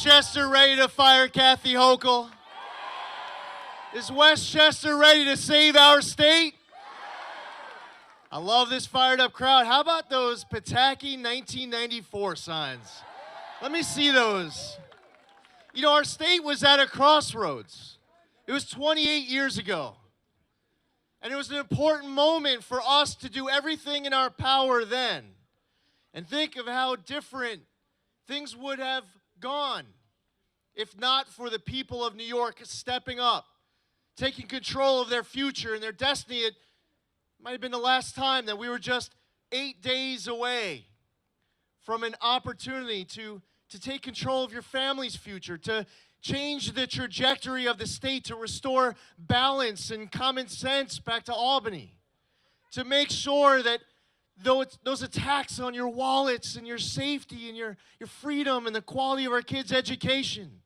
Westchester ready to fire Kathy Hochul? Is Westchester ready to save our state? I love this fired up crowd. How about those Pataki 1994 signs? Let me see those. You know, our state was at a crossroads. It was 28 years ago. And it was an important moment for us to do everything in our power then. And think of how different things would have gone if not for the people of New York stepping up, taking control of their future and their destiny. It might have been the last time that we were just 8 days away from an opportunity to take control of your family's future, to change the trajectory of the state, to restore balance and common sense back to Albany, to make sure that those attacks on your wallets and your safety and your freedom and the quality of our kids' education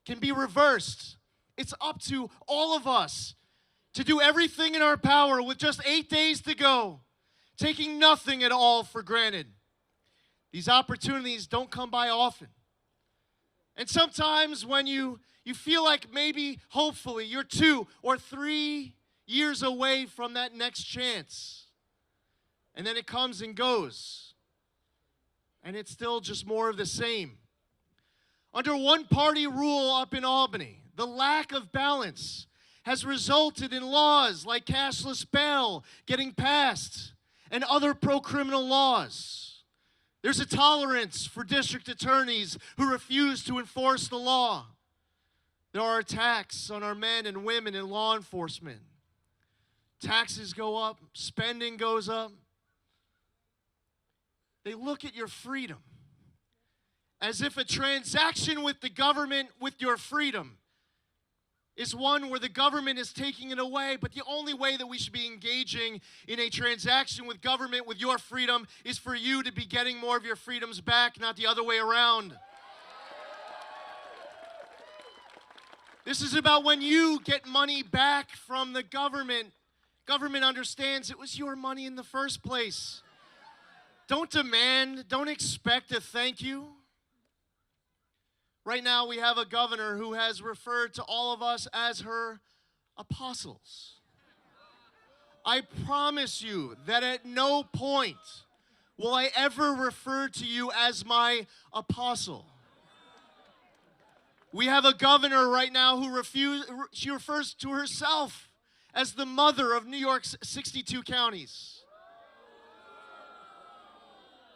can be reversed. It's up to all of us to do everything in our power with just 8 days to go, taking nothing at all for granted. These opportunities don't come by often. And sometimes when you feel like maybe, hopefully, you're 2 or 3 years away from that next chance, and then it comes and goes, and it's still just more of the same. Under one-party rule up in Albany, the lack of balance has resulted in laws like cashless bail getting passed and other pro-criminal laws. There's a tolerance for district attorneys who refuse to enforce the law. There are attacks on our men and women in law enforcement. Taxes go up, spending goes up. They look at your freedom as if a transaction with the government with your freedom is one where the government is taking it away, but the only way that we should be engaging in a transaction with government with your freedom is for you to be getting more of your freedoms back, not the other way around. This is about when you get money back from the government. Government understands it was your money in the first place. Don't demand, don't expect a thank you. Right now, we have a governor who has referred to all of us as her apostles. I promise you that at no point will I ever refer to you as my apostle. We have a governor right now who she refers to herself as the mother of New York's 62 counties.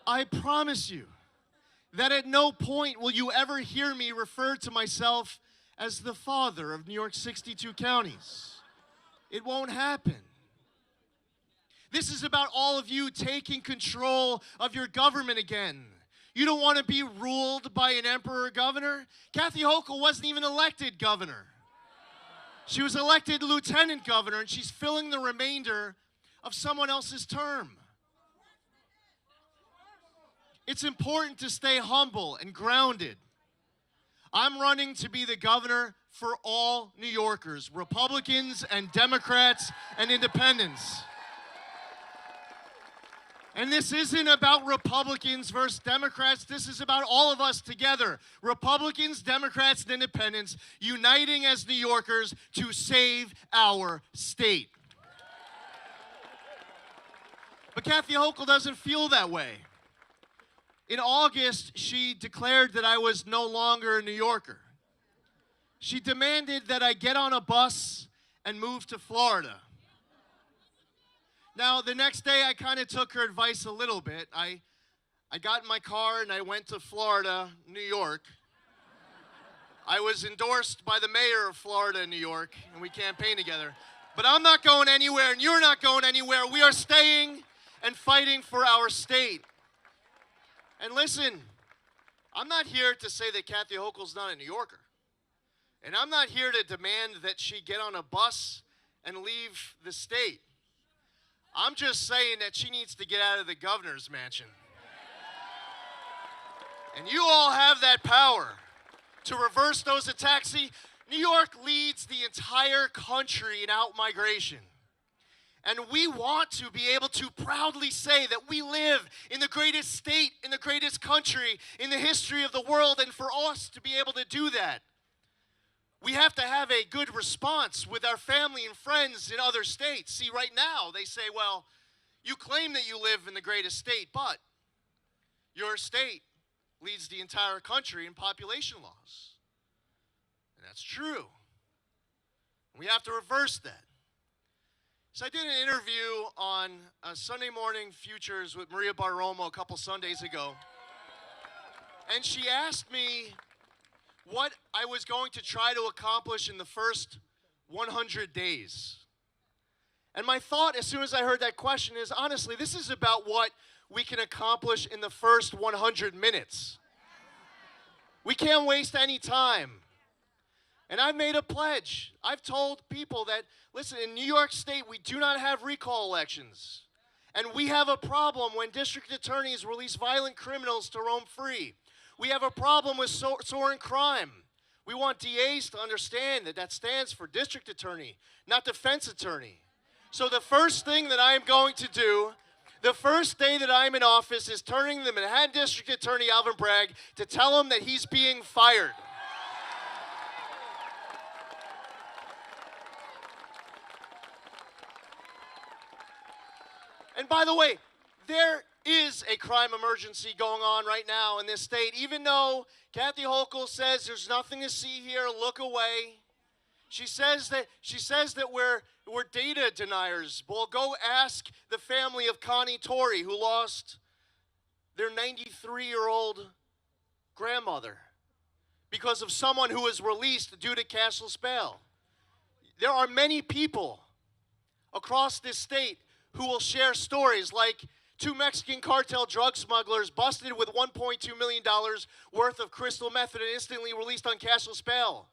I promise you that at no point will you ever hear me refer to myself as the father of New York's 62 counties. It won't happen. This is about all of you taking control of your government again. You don't want to be ruled by an emperor governor. Kathy Hochul wasn't even elected governor. She was elected lieutenant governor, and she's filling the remainder of someone else's term. It's important to stay humble and grounded. I'm running to be the governor for all New Yorkers, Republicans and Democrats and independents. And this isn't about Republicans versus Democrats. This is about all of us together, Republicans, Democrats, and independents, uniting as New Yorkers to save our state. But Kathy Hochul doesn't feel that way. In August, she declared that I was no longer a New Yorker. She demanded that I get on a bus and move to Florida. Now, the next day, I kind of took her advice a little bit. I got in my car and I went to Florida, New York. I was endorsed by the mayor of Florida, New York, and we campaigned together. But I'm not going anywhere, and you're not going anywhere. We are staying and fighting for our state. And listen, I'm not here to say that Kathy Hochul's not a New Yorker. And I'm not here to demand that she get on a bus and leave the state. I'm just saying that she needs to get out of the governor's mansion. And you all have that power to reverse those attacks. See, New York leads the entire country in out-migration. And we want to be able to proudly say that we live in the greatest state, in the greatest country, in the history of the world. And for us to be able to do that, we have to have a good response with our family and friends in other states. See, right now, they say, well, you claim that you live in the greatest state, but your state leads the entire country in population loss. And that's true. We have to reverse that. So I did an interview on Sunday Morning Futures with Maria Bartiromo a couple Sundays ago. And she asked me what I was going to try to accomplish in the first 100 days. And my thought as soon as I heard that question is, honestly, this is about what we can accomplish in the first 100 minutes. We can't waste any time. And I've made a pledge. I've told people that, listen, in New York State, we do not have recall elections. And we have a problem when district attorneys release violent criminals to roam free. We have a problem with soaring crime. We want DAs to understand that that stands for district attorney, not defense attorney. So the first thing that I am going to do, the first day that I'm in office, is turning the Manhattan District Attorney Alvin Bragg to tell him that he's being fired. And by the way, there is a crime emergency going on right now in this state. Even though Kathy Hochul says there's nothing to see here, look away. She says that we're data deniers. Well, go ask the family of Connie Torrey, who lost their 93-year-old grandmother because of someone who was released due to cashless bail. There are many people across this state who will share stories like two Mexican cartel drug smugglers busted with $1.2 million worth of crystal meth and instantly released on cashless bail.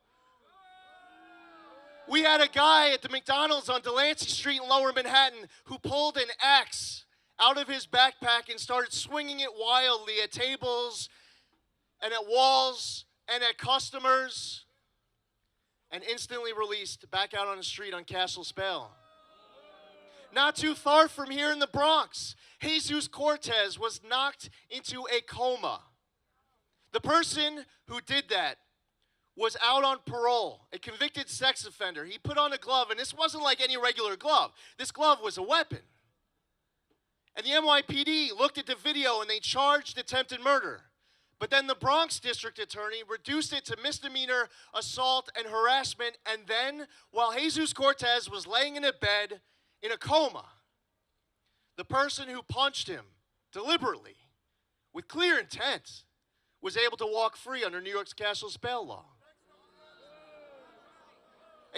We had a guy at the McDonald's on Delancey Street in Lower Manhattan who pulled an axe out of his backpack and started swinging it wildly at tables and at walls and at customers, and instantly released back out on the street on cashless bail. Not too far from here in the Bronx, Jesus Cortez was knocked into a coma. The person who did that was out on parole, a convicted sex offender. He put on a glove, and this wasn't like any regular glove. This glove was a weapon. And the NYPD looked at the video, and they charged attempted murder. But then the Bronx district attorney reduced it to misdemeanor assault and harassment, and then, while Jesus Cortez was laying in a bed in a coma, the person who punched him deliberately, with clear intent, was able to walk free under New York's cashless bail law.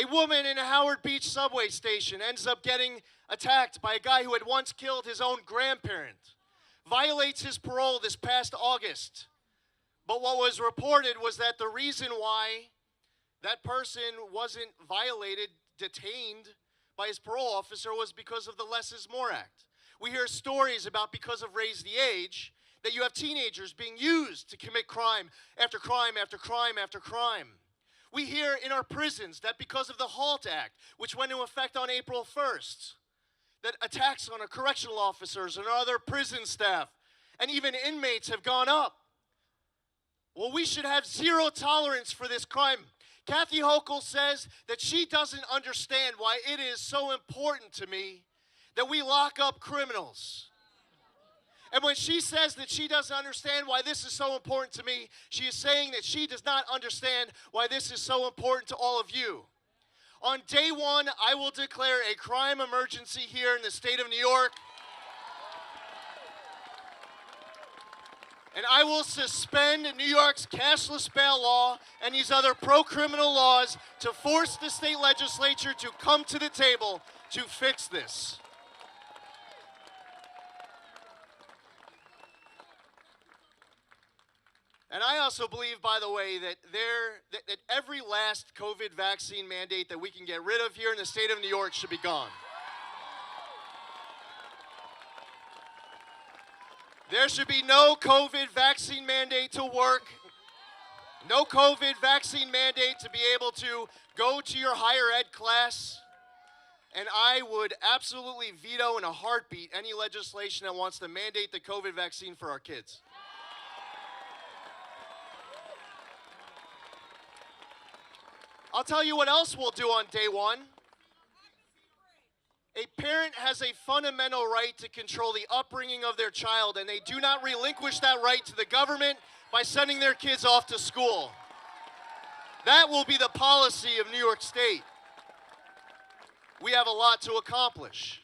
A woman in a Howard Beach subway station ends up getting attacked by a guy who had once killed his own grandparent, violates his parole this past August. But what was reported was that the reason why that person wasn't violated, detained by his parole officer, was because of the Less is More Act. We hear stories about, because of Raise the Age, that you have teenagers being used to commit crime after crime after crime after crime. We hear in our prisons that because of the HALT Act, which went into effect on April 1st, that attacks on our correctional officers and our other prison staff and even inmates have gone up. Well, we should have zero tolerance for this crime. Kathy Hochul says that she doesn't understand why it is so important to me that we lock up criminals. And when she says that she doesn't understand why this is so important to me, she is saying that she does not understand why this is so important to all of you. On day one, I will declare a crime emergency here in the state of New York. And I will suspend New York's cashless bail law and these other pro-criminal laws to force the state legislature to come to the table to fix this. And I also believe, by the way, that every last COVID vaccine mandate that we can get rid of here in the state of New York should be gone. There should be no COVID vaccine mandate to work, no COVID vaccine mandate to be able to go to your higher ed class. And I would absolutely veto in a heartbeat any legislation that wants to mandate the COVID vaccine for our kids. I'll tell you what else we'll do on day one. A parent has a fundamental right to control the upbringing of their child, and they do not relinquish that right to the government by sending their kids off to school. That will be the policy of New York State. We have a lot to accomplish.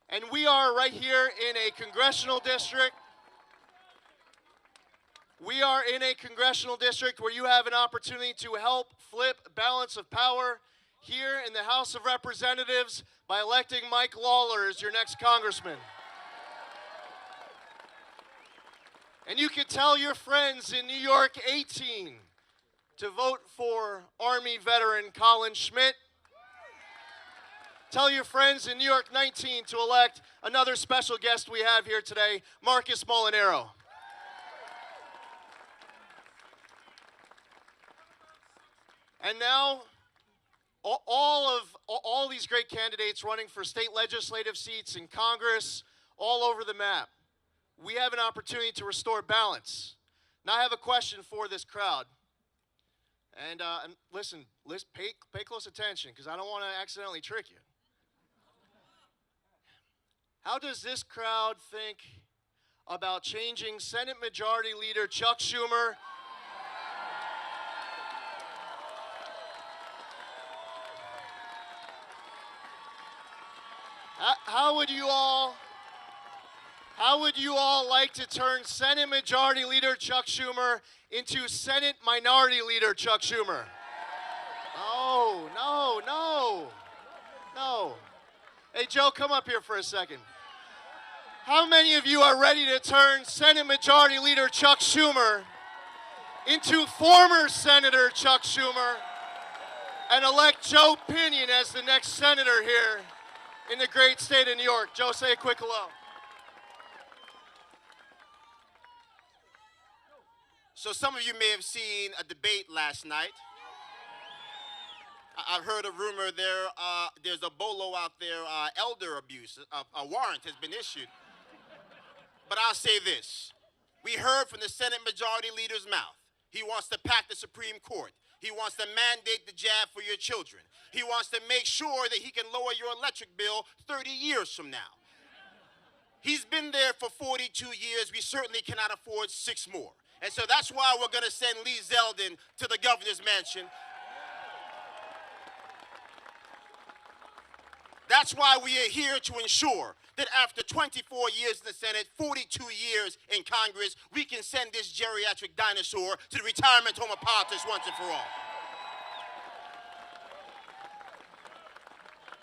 And we are right here in a congressional district. We are in a congressional district where you have an opportunity to help flip balance of power here in the House of Representatives by electing Mike Lawler as your next congressman. And you can tell your friends in New York 18 to vote for Army veteran Colin Schmidt. Tell your friends in New York 19 to elect another special guest we have here today, Marcus Molinaro. And now, all these great candidates running for state legislative seats in Congress, all over the map, we have an opportunity to restore balance. Now I have a question for this crowd. And listen, pay close attention, because I don't want to accidentally trick you. How does this crowd think about changing Senate Majority Leader Chuck Schumer How would you all like to turn Senate Majority Leader Chuck Schumer into Senate Minority Leader Chuck Schumer? No. Hey, Joe, come up here for a second. How many of you are ready to turn Senate Majority Leader Chuck Schumer into former Senator Chuck Schumer and elect Joe Pinion as the next senator here in the great state of New York? Joe, say a quick hello. So some of you may have seen a debate last night. I've heard a rumor there's a bolo out there, elder abuse. A warrant has been issued. But I'll say this. We heard from the Senate Majority Leader's mouth. He wants to pack the Supreme Court. He wants to mandate the jab for your children. He wants to make sure that he can lower your electric bill 30 years from now. He's been there for 42 years. We certainly cannot afford 6 more. And so that's why we're going to send Lee Zeldin to the governor's mansion. That's why we are here to ensure that after 24 years in the Senate, 42 years in Congress, we can send this geriatric dinosaur to the retirement home of politics once and for all.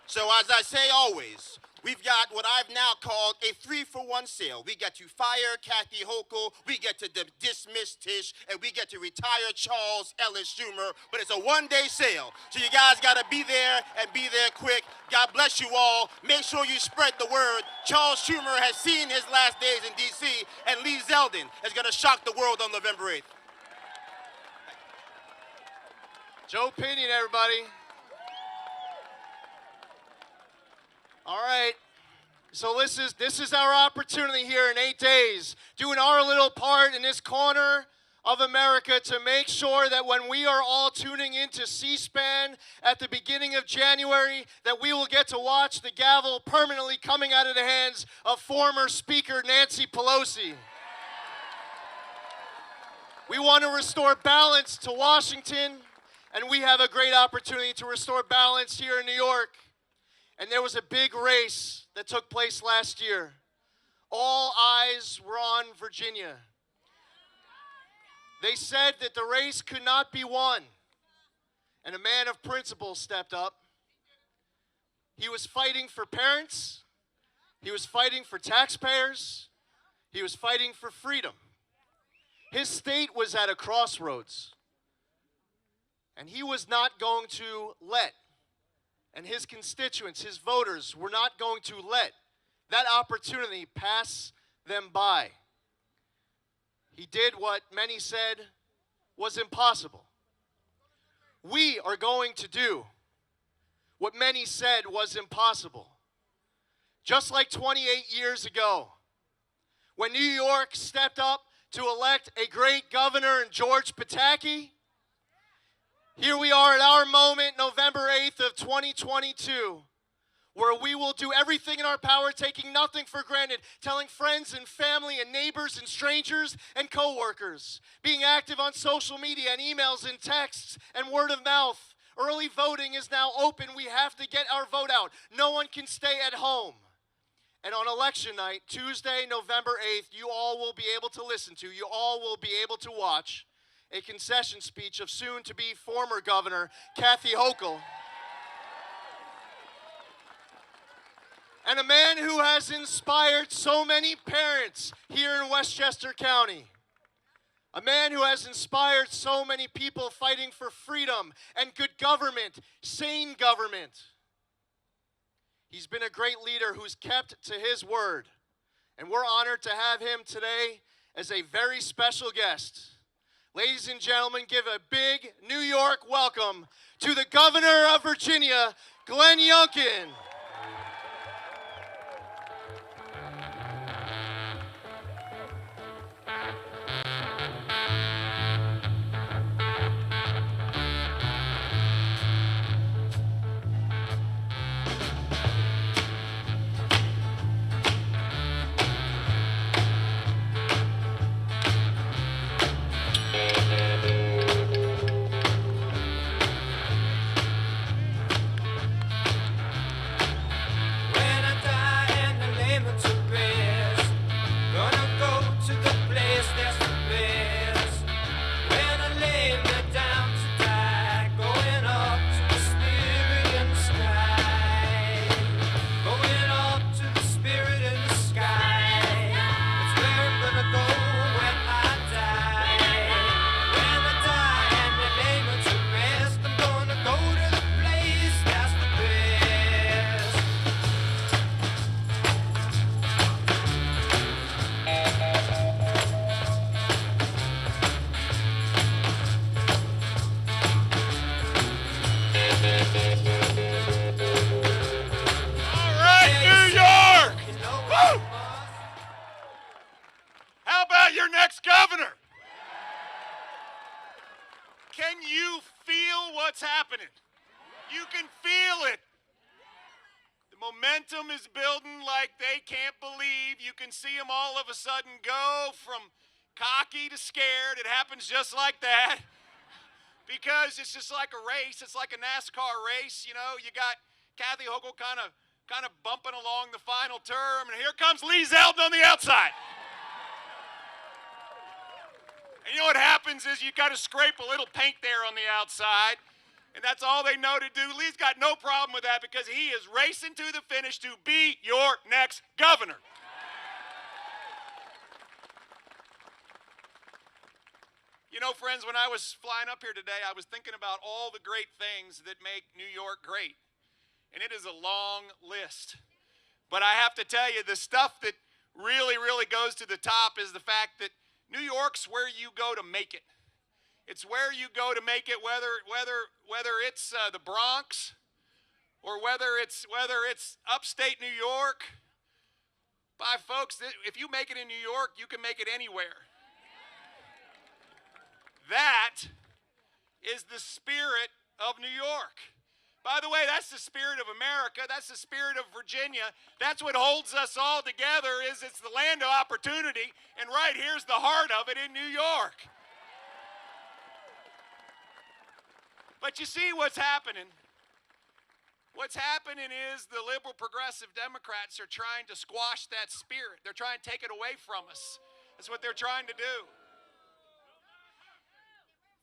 So as I say always, we've got what I've now called a 3-for-1 sale. We get to fire Kathy Hochul, we get to dismiss Tisch, and we get to retire Charles Ellis Schumer, but it's a one-day sale. So you guys got to be there and be there quick. God bless you all. Make sure you spread the word. Charles Schumer has seen his last days in D.C., and Lee Zeldin is going to shock the world on November 8th. Joe Pinion, everybody. All right, so this is our opportunity here in 8 days, doing our little part in this corner of America to make sure that when we are all tuning into C-SPAN at the beginning of January, that we will get to watch the gavel permanently coming out of the hands of former Speaker Nancy Pelosi. We want to restore balance to Washington, and we have a great opportunity to restore balance here in New York. And there was a big race that took place last year. All eyes were on Virginia. They said that the race could not be won. And a man of principle stepped up. He was fighting for parents. He was fighting for taxpayers. He was fighting for freedom. His state was at a crossroads. And he was not going to let, and his constituents, his voters, were not going to let that opportunity pass them by. He did what many said was impossible. We are going to do what many said was impossible. Just like 28 years ago, when New York stepped up to elect a great governor in George Pataki, here we are at our moment, November 8th of 2022, where we will do everything in our power, taking nothing for granted, telling friends and family and neighbors and strangers and coworkers, being active on social media and emails and texts and word of mouth. Early voting is now open. We have to get our vote out. No one can stay at home. And on election night, Tuesday, November 8th, you all will be able to listen to, you all will be able to watch a concession speech of soon-to-be former Governor Kathy Hochul. And a man who has inspired so many parents here in Westchester County. A man who has inspired so many people fighting for freedom and good government, sane government. He's been a great leader who's kept to his word. And we're honored to have him today as a very special guest. Ladies and gentlemen, give a big New York welcome to the Governor of Virginia, Glenn Youngkin. Can you feel what's happening? You can feel it. The momentum is building like they can't believe. You can see them all of a sudden go from cocky to scared. It happens just like that because it's just like a race. It's like a NASCAR race. You know, you got Kathy Hochul kind of bumping along the final term, and here comes Lee Zeldin on the outside. And you know what happens is you got to scrape a little paint there on the outside, and that's all they know to do. Lee's got no problem with that because he is racing to the finish to be your next governor. You know, friends, when I was flying up here today, I was thinking about all the great things that make New York great, and it is a long list. But I have to tell you, the stuff that really, really goes to the top is the fact that New York's where you go to make it. It's where you go to make it, whether it's the Bronx or whether it's upstate New York. By folks, if you make it in New York, you can make it anywhere. That is the spirit of New York. By the way, that's the spirit of America. That's the spirit of Virginia. That's what holds us all together. It's the land of opportunity, and right here's the heart of it in New York. But you see what's happening. What's happening is the liberal progressive Democrats are trying to squash that spirit. They're trying to take it away from us. That's what they're trying to do.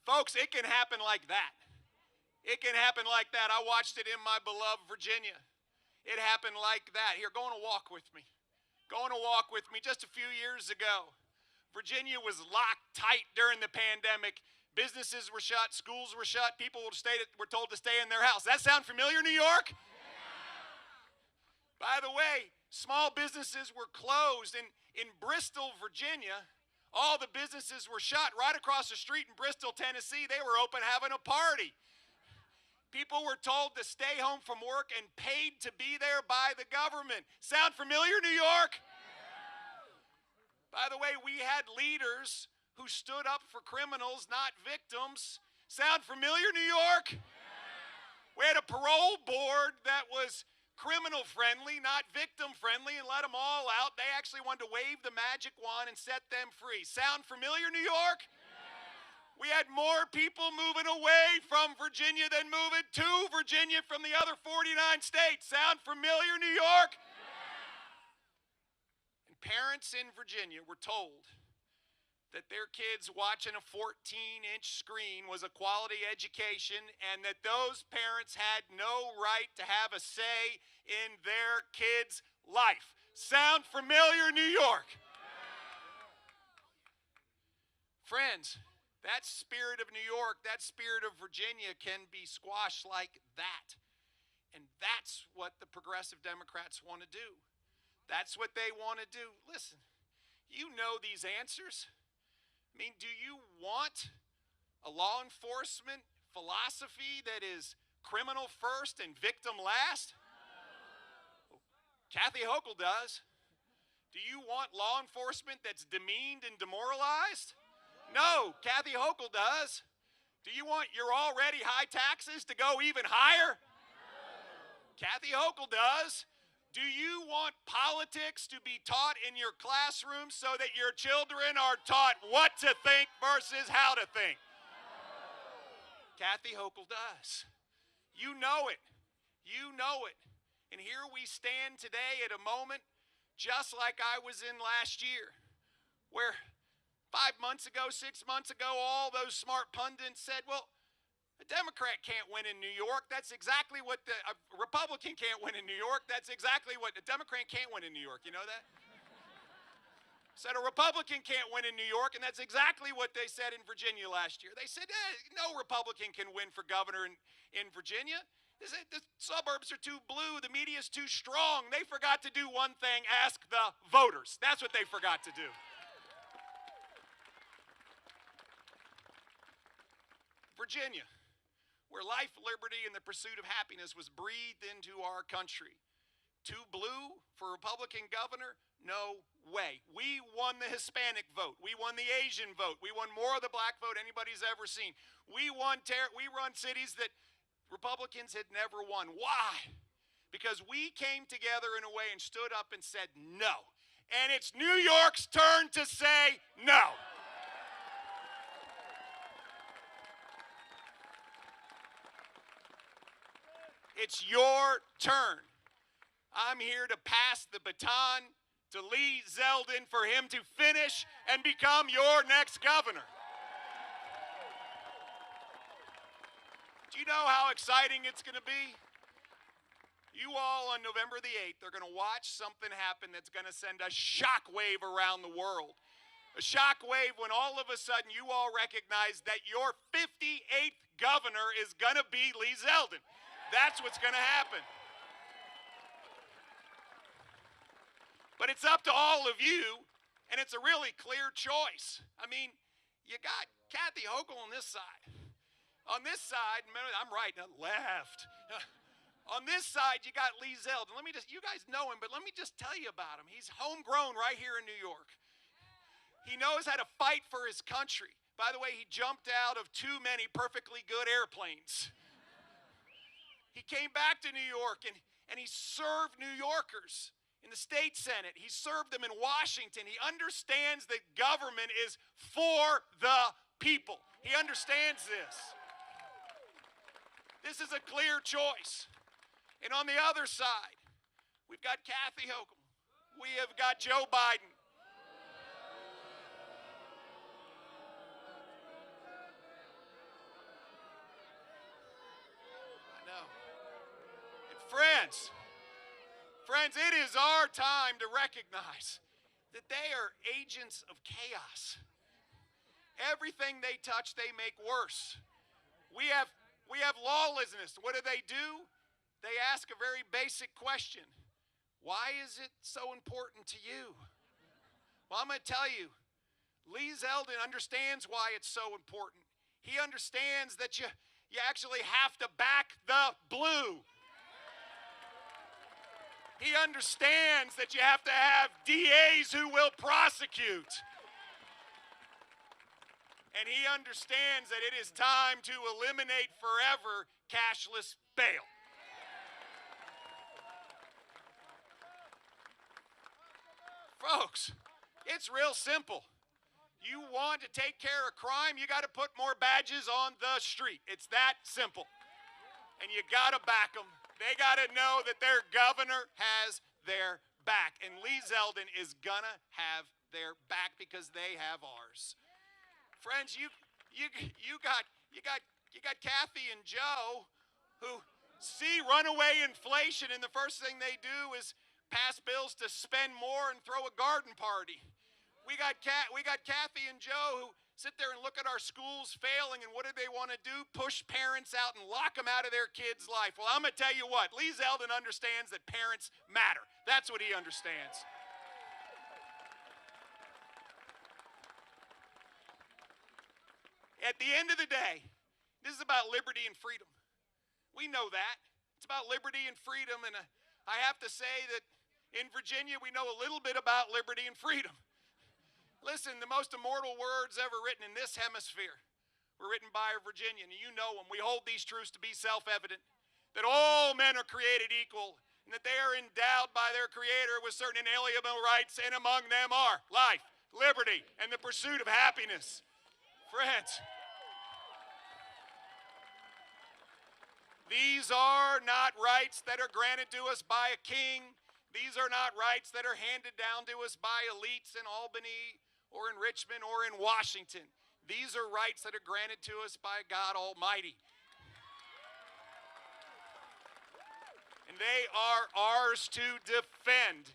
Folks, it can happen like that. It can happen like that. I watched it in my beloved Virginia. It happened like that. Here, go on a walk with me. Go on a walk with me. Just a few years ago, Virginia was locked tight during the pandemic. Businesses were shut, schools were shut, people were told to stay in their house. That sound familiar, New York? Yeah. By the way, small businesses were closed. In Bristol, Virginia, all the businesses were shut. Right across the street in Bristol, Tennessee, they were open having a party. People were told to stay home from work and paid to be there by the government. Sound familiar, New York? By the way, we had leaders who stood up for criminals, not victims. Sound familiar, New York? We had a parole board that was criminal friendly, not victim friendly, and let them all out. They actually wanted to wave the magic wand and set them free. Sound familiar, New York? We had more people moving away from Virginia than moving to Virginia from the other 49 states. Sound familiar, New York? And parents in Virginia were told that their kids watching a 14-inch screen was a quality education, and that those parents had no right to have a say in their kids' life. Sound familiar, New York? Friends, that spirit of New York, that spirit of Virginia can be squashed like that. And that's what the progressive Democrats want to do. That's what they want to do. Listen, you know these answers. I mean, do you want a law enforcement philosophy that is criminal first and victim last? Kathy Hochul does. Do you want law enforcement that's demeaned and demoralized? No, Kathy Hochul does. Do you want your already high taxes to go even higher? Kathy Hochul does. Do you want politics to be taught in your classroom so that your children are taught what to think versus how to think? Kathy Hochul does. You know it. You know it. And here we stand today at a moment just like I was in last year, where 5 months ago, 6 months ago, all those smart pundits said, well, a Democrat can't win in New York. That's exactly what a Republican can't win in New York. That's exactly what a Democrat can't win in New York. You know that? Said a Republican can't win in New York, and that's exactly what they said in Virginia last year. They said, no Republican can win for governor in Virginia. They said the suburbs are too blue, the media's too strong. They forgot to do one thing, ask the voters. That's what they forgot to do. Virginia, where life, liberty, and the pursuit of happiness was breathed into our country. Too blue for Republican governor? No way. We won the Hispanic vote. We won the Asian vote. We won more of the black vote anybody's ever seen. We run cities that Republicans had never won. Why? Because we came together in a way and stood up and said no. And it's New York's turn to say no. It's your turn. I'm here to pass the baton to Lee Zeldin for him to finish and become your next governor. Do you know how exciting it's going to be? You all on November the 8th are going to watch something happen that's going to send a shockwave around the world. A shockwave when all of a sudden you all recognize that your 58th governor is going to be Lee Zeldin. That's what's going to happen. But it's up to all of you, and it's a really clear choice. I mean, you got Kathy Hochul on this side. On this side, I'm right, not left. On this side, you got Lee Zeldin. You guys know him, but let me just tell you about him. He's homegrown right here in New York. He knows how to fight for his country. By the way, he jumped out of too many perfectly good airplanes. He came back to New York, and he served New Yorkers in the state Senate. He served them in Washington. He understands that government is for the people. He understands this. This is a clear choice. And on the other side, we've got Kathy Hochul. We have got Joe Biden. Friends, it is our time to recognize that they are agents of chaos. Everything they touch, they make worse. We have lawlessness. What do? They ask a very basic question. Why is it so important to you? Well, I'm going to tell you, Lee Zeldin understands why it's so important. He understands that You actually have to back the blue. He understands that you have to have DAs who will prosecute. And he understands that it is time to eliminate forever cashless bail. Folks, it's real simple. You want to take care of crime, you got to put more badges on the street. It's that simple. And you got to back them. They got to know that their governor has their back. And Lee Zeldin is going to have their back because they have ours. Friends, you got Kathy and Joe who see runaway inflation, and the first thing they do is pass bills to spend more and throw a garden party. We got Kathy and Joe who sit there and look at our schools failing, and what do they want to do? Push parents out and lock them out of their kids' life. Well, I'm going to tell you what, Lee Zeldin understands that parents matter. That's what he understands. At the end of the day, this is about liberty and freedom. We know that. It's about liberty and freedom, and I have to say that in Virginia, we know a little bit about liberty and freedom. Listen, the most immortal words ever written in this hemisphere were written by a Virginian, and you know them. We hold these truths to be self-evident, that all men are created equal, and that they are endowed by their Creator with certain inalienable rights, and among them are life, liberty, and the pursuit of happiness. Friends, these are not rights that are granted to us by a king. These are not rights that are handed down to us by elites in Albany or in Richmond or in Washington. These are rights that are granted to us by God Almighty. And they are ours to defend.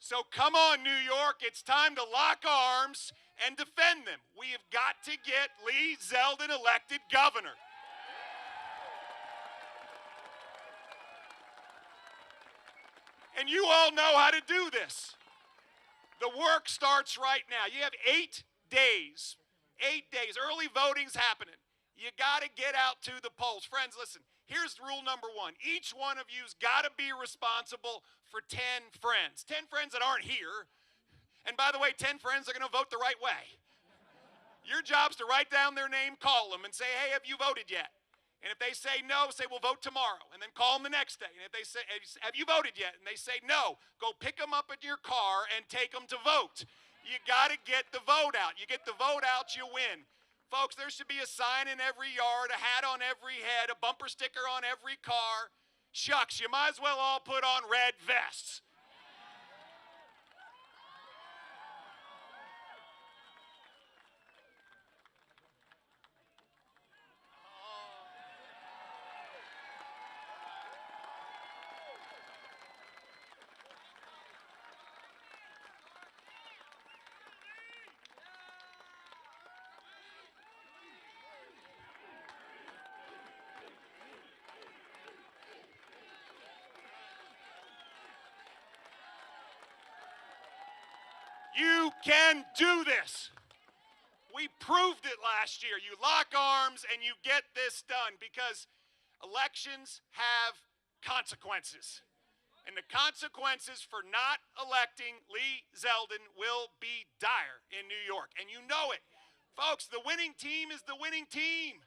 So come on, New York, it's time to lock arms and defend them. We have got to get Lee Zeldin elected governor. And you all know how to do this. The work starts right now. You have 8 days. 8 days. Early voting's happening. You got to get out to the polls. Friends, listen, here's rule number 1. Each one of you's got to be responsible for 10 friends. 10 friends that aren't here. And by the way, 10 friends are going to vote the right way. Your job's to write down their name, call them, and say, hey, have you voted yet? And if they say no, say, we'll vote tomorrow. And then call them the next day. And if they say, have you voted yet? And they say no, go pick them up in your car and take them to vote. You got to get the vote out. You get the vote out, you win. Folks, there should be a sign in every yard, a hat on every head, a bumper sticker on every car. Shucks, you might as well all put on red vests. You can do this. We proved it last year. You lock arms and you get this done because elections have consequences. And the consequences for not electing Lee Zeldin will be dire in New York. And you know it. Folks, the winning team is the winning team.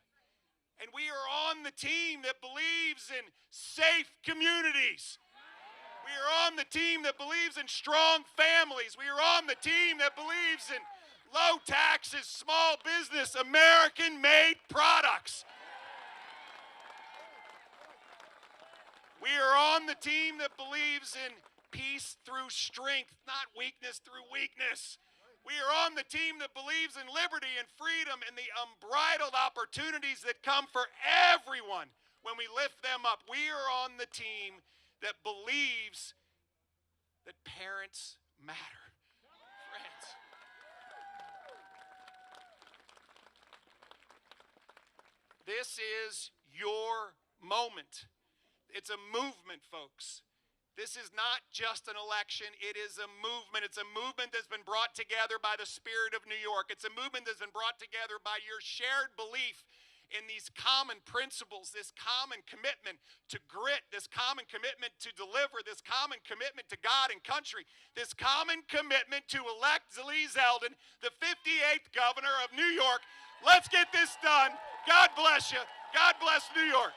And we are on the team that believes in safe communities. We are on the team that believes in strong families. We are on the team that believes in low taxes, small business, American-made products. We are on the team that believes in peace through strength, not weakness through weakness. We are on the team that believes in liberty and freedom and the unbridled opportunities that come for everyone when we lift them up. We are on the team that believes that parents matter. Friends, this is your moment. It's a movement, folks. This is not just an election, it is a movement. It's a movement that's been brought together by the spirit of New York. It's a movement that's been brought together by your shared belief in these common principles, this common commitment to grit, this common commitment to deliver, this common commitment to God and country, this common commitment to elect Lee Zeldin, the 58th governor of New York. Let's get this done. God bless you. God bless New York.